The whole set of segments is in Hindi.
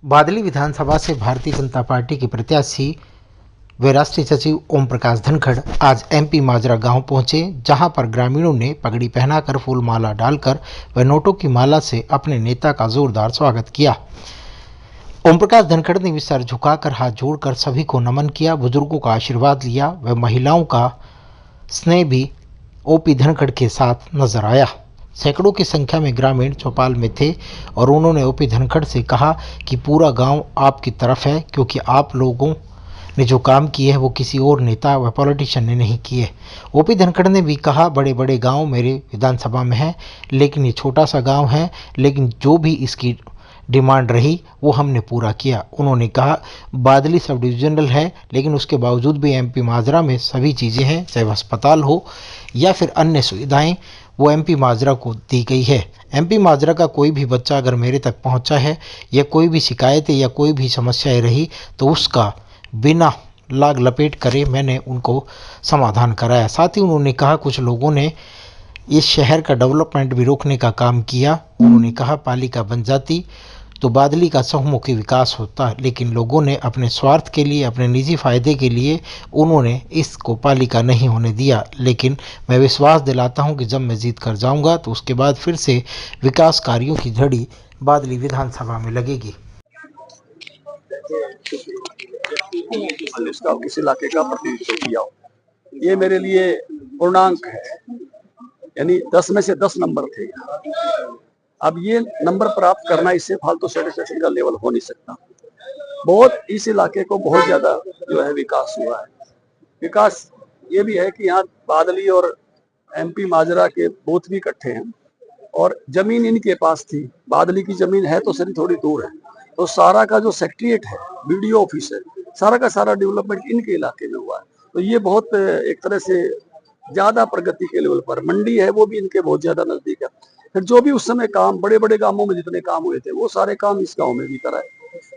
बादली विधानसभा से भारतीय जनता पार्टी के प्रत्याशी व राष्ट्रीय सचिव ओम प्रकाश धनखड़ आज एमपी माजरा गांव पहुंचे, जहां पर ग्रामीणों ने पगड़ी पहनाकर फूल माला डालकर व नोटों की माला से अपने नेता का जोरदार स्वागत किया। ओम प्रकाश धनखड़ ने भी सर झुकाकर हाथ जोड़कर सभी को नमन किया, बुजुर्गों का आशीर्वाद लिया व महिलाओं का स्नेह भी ओपी धनखड़ के साथ नजर आया। सैकड़ों की संख्या में ग्रामीण चौपाल में थे और उन्होंने ओपी धनखड़ से कहा कि पूरा गांव आपकी तरफ है, क्योंकि आप लोगों ने जो काम किए हैं वो किसी और नेता व पॉलिटिशियन ने नहीं किए। ओपी धनखड़ ने भी कहा, बड़े बड़े गांव मेरे विधानसभा में हैं, लेकिन ये छोटा सा गांव है, लेकिन जो भी इसकी डिमांड रही वो हमने पूरा किया। उन्होंने कहा, बादली सब डिविजनल है, लेकिन उसके बावजूद भी एमपी माजरा में सभी चीज़ें हैं, चाहे वह अस्पताल हो या फिर अन्य सुविधाएं, वो एमपी माजरा को दी गई है। एमपी माजरा का कोई भी बच्चा अगर मेरे तक पहुंचा है या कोई भी शिकायतें या कोई भी समस्याएं रही तो उसका बिना लाग लपेट करे मैंने उनको समाधान कराया। साथ ही उन्होंने कहा, कुछ लोगों ने इस शहर का डेवलपमेंट भी रोकने का काम किया। उन्होंने कहा, पालिका बन जाती तो बादली का बहुमुखी विकास होता, लेकिन लोगों ने अपने स्वार्थ के लिए, अपने निजी फायदे के लिए उन्होंने इसको पालिका नहीं होने दिया। लेकिन मैं विश्वास दिलाता हूं कि जब मैं जीत कर जाऊंगा तो उसके बाद फिर से विकास कार्यों की झड़ी बादली विधानसभा में लगेगी। इसका किस इलाके का प्रतिनिधित्व किया हो, ये मेरे लिए पूर्णांक है, यानी 10 में से 10 नंबर थे। अब ये नंबर प्राप्त करना, इससे फालतू सेटिस्फेक्शन का लेवल हो नहीं सकता। बहुत इस इलाके को बहुत ज्यादा जो है विकास हुआ है। विकास ये भी है कि यहाँ बादली और एमपी माजरा के बूथ भी इकट्ठे हैं और जमीन इनके पास थी। बादली की जमीन है तो सही थोड़ी दूर है, तो सारा का जो सेक्रेटरीट है, बीडीओ ऑफिस है, सारा का सारा डेवलपमेंट इनके इलाके में हुआ है। तो ये बहुत एक तरह से ज्यादा प्रगति के लेवल पर। मंडी है वो भी इनके बहुत ज्यादा नजदीक है। फिर जो भी उस समय काम बड़े बड़े गांवों में जितने काम हुए थे वो सारे काम इस गांव में भी कराए।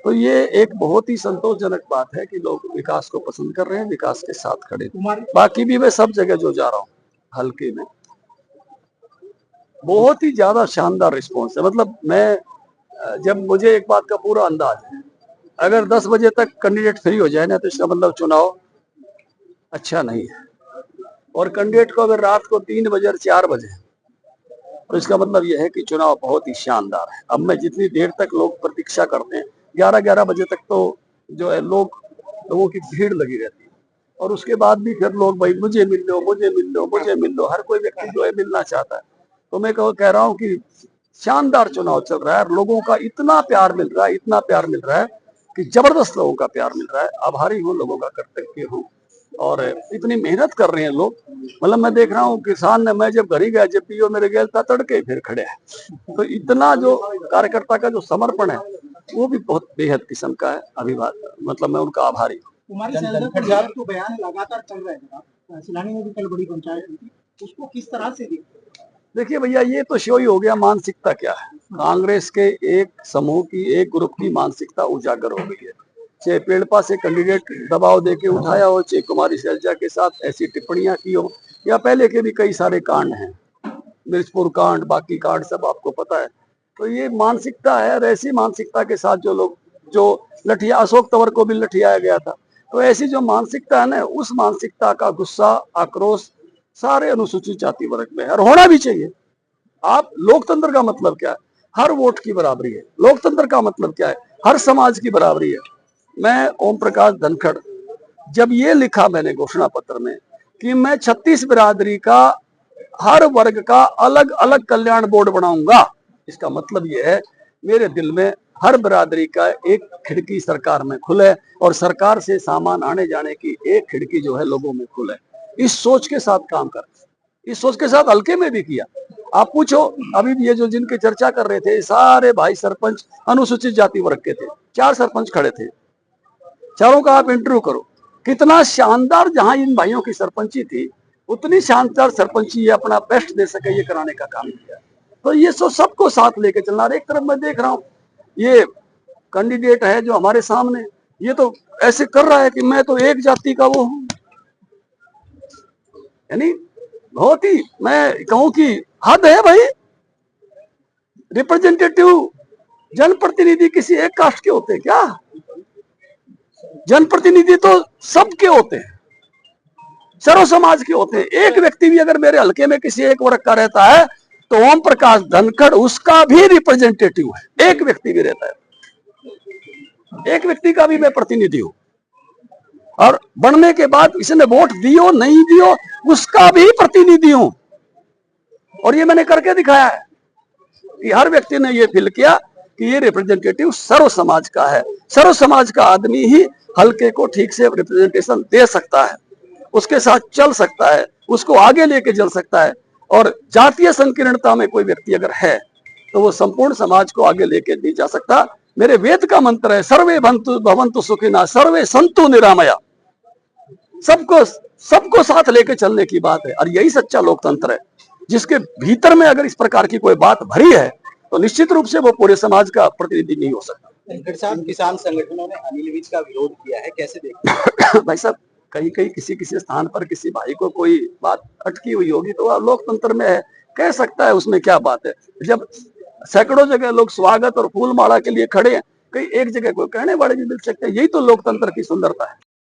तो ये एक बहुत ही संतोषजनक बात है कि लोग विकास को पसंद कर रहे हैं, विकास के साथ खड़े। बाकी भी मैं सब जगह जो जा रहा हूँ हल्के में बहुत ही ज्यादा शानदार रिस्पॉन्स है। मतलब मैं जब मुझे एक बात का पूरा अंदाज है, अगर 10 बजे तक कैंडिडेट फ्री हो जाए ना तो इसका मतलब चुनाव अच्छा नहीं है। और कैंडिडेट को अगर रात को 3 बजे और 4 बजे तो इसका मतलब यह है कि चुनाव बहुत ही शानदार है। अब मैं जितनी देर तक लोग प्रतीक्षा करते हैं, 11 बजे तक तो जो है लोगों की भीड़ लगी रहती है। और उसके बाद भी फिर लोग भाई मुझे मिल लो, मुझे मिल लो, मुझे मिल लो, हर कोई व्यक्ति जो है मिलना चाहता है। तो मैं कह रहा हूँ कि शानदार चुनाव चल रहा है और लोगों का इतना प्यार मिल रहा है, इतना प्यार मिल रहा है कि जबरदस्त लोगों का प्यार मिल रहा है। आभारी हूँ, लोगों का कर्तव्य हूँ। और इतनी मेहनत कर रहे हैं लोग। मतलब मैं देख रहा हूँ किसान ने, मैं जब घर ही गया, जब पीओ मेरे गया था तड़के फिर खड़े हैं। तो इतना जो कार्यकर्ता का जो समर्पण है वो भी बहुत बेहद किस्म का है। अभिवादन, मतलब मैं उनका आभारी हूँ। तो बयान लगातार चल रहे हैं, सिलानी में भी कल बड़ी पंचायत हुई थी, उसको किस तरह से देखिए भैया, ये तो शो ही हो गया। मानसिकता क्या है, कांग्रेस के एक समूह की, एक ग्रुप की मानसिकता उजागर हो गई है। चाहे पेड़पा से कैंडिडेट दबाव देके उठाया हो, चाहे कुमारी शैलजा के साथ ऐसी टिप्पणियां की हो, या पहले के भी कई सारे कांड हैं, मिर्चपुर कांड, बाकी कांड सब आपको पता है। तो ये मानसिकता है, और ऐसी मानसिकता के साथ जो लोग, जो लठिया, अशोक तंवर को भी लठियाया गया था, तो ऐसी जो मानसिकता है ना, उस मानसिकता का गुस्सा, आक्रोश सारे अनुसूचित जाति वर्ग में है और होना भी चाहिए। आप लोकतंत्र का मतलब क्या है? हर वोट की बराबरी है। लोकतंत्र का मतलब क्या है? हर समाज की बराबरी है। मैं ओम प्रकाश धनखड़, जब ये लिखा मैंने घोषणा पत्र में कि मैं 36 बिरादरी का हर वर्ग का अलग अलग कल्याण बोर्ड बनाऊंगा, इसका मतलब यह है मेरे दिल में हर बिरादरी का एक खिड़की सरकार में खुले और सरकार से सामान आने जाने की एक खिड़की जो है लोगों में खुले। इस सोच के साथ काम कर, इस सोच के साथ हल्के में भी किया। आप पूछो, अभी ये जो जिनकी चर्चा कर रहे थे, सारे भाई सरपंच अनुसूचित जाति वर्ग के थे। 4 सरपंच खड़े थे, चारों का आप इंटरव्यू करो, कितना शानदार। जहां इन भाइयों की सरपंची थी, उतनी शानदार सरपंची ये अपना बेस्ट दे सके, ये कराने का काम किया। तो ये सबको साथ लेके चलना। एक तरफ मैं देख रहा हूँ ये कैंडिडेट है जो हमारे सामने, ये तो ऐसे कर रहा है कि मैं तो एक जाति का वो हूं, यानी बहुत ही, मैं कहूं कि हद है भाई। रिप्रेजेंटेटिव जनप्रतिनिधि किसी एक कास्ट के होते हैं क्या? जनप्रतिनिधि तो सबके होते हैं, सर्व समाज के होते हैं। एक व्यक्ति भी अगर मेरे हलके में किसी एक वर्ग का रहता है तो ओम प्रकाश धनखड़ उसका भी रिप्रेजेंटेटिव है। एक व्यक्ति भी रहता है, एक व्यक्ति का भी मैं प्रतिनिधि हूं, और बनने के बाद इसने वोट दियो नहीं दियो उसका भी प्रतिनिधि हूं। और ये मैंने करके दिखाया है कि हर व्यक्ति ने ये फील किया कि ये रिप्रेजेंटेटिव सर्व समाज का है। सर्व समाज का आदमी ही हलके को ठीक से रिप्रेजेंटेशन दे सकता है, उसके साथ चल सकता है, उसको आगे लेके चल सकता है। और जातीय संकीर्णता में कोई व्यक्ति अगर है तो वो संपूर्ण समाज को आगे लेके नहीं जा सकता। मेरे वेद का मंत्र है, सर्वे भवन्तु सुखिनः, सर्वे सन्तु निरामया। सबको साथ लेके चलने की बात है, और यही सच्चा लोकतंत्र है, जिसके भीतर में अगर इस प्रकार की कोई बात भरी है तो निश्चित रूप से वो पूरे समाज का प्रतिनिधि नहीं हो सकता। धनखड़ साहब, किसान संगठनों ने अनिल विज का विरोध किया है, कैसे देखते हैं? भाई साहब, कहीं कहीं किसी स्थान पर किसी भाई को कोई बात अटकी हुई होगी तो वह लोकतंत्र में है, कह सकता है, उसमें क्या बात है। जब सैकड़ों जगह लोग स्वागत और फूल माला के लिए खड़े हैं, कहीं एक जगह कोई कहने वाले भी मिल सकते हैं, यही तो लोकतंत्र की सुंदरता है।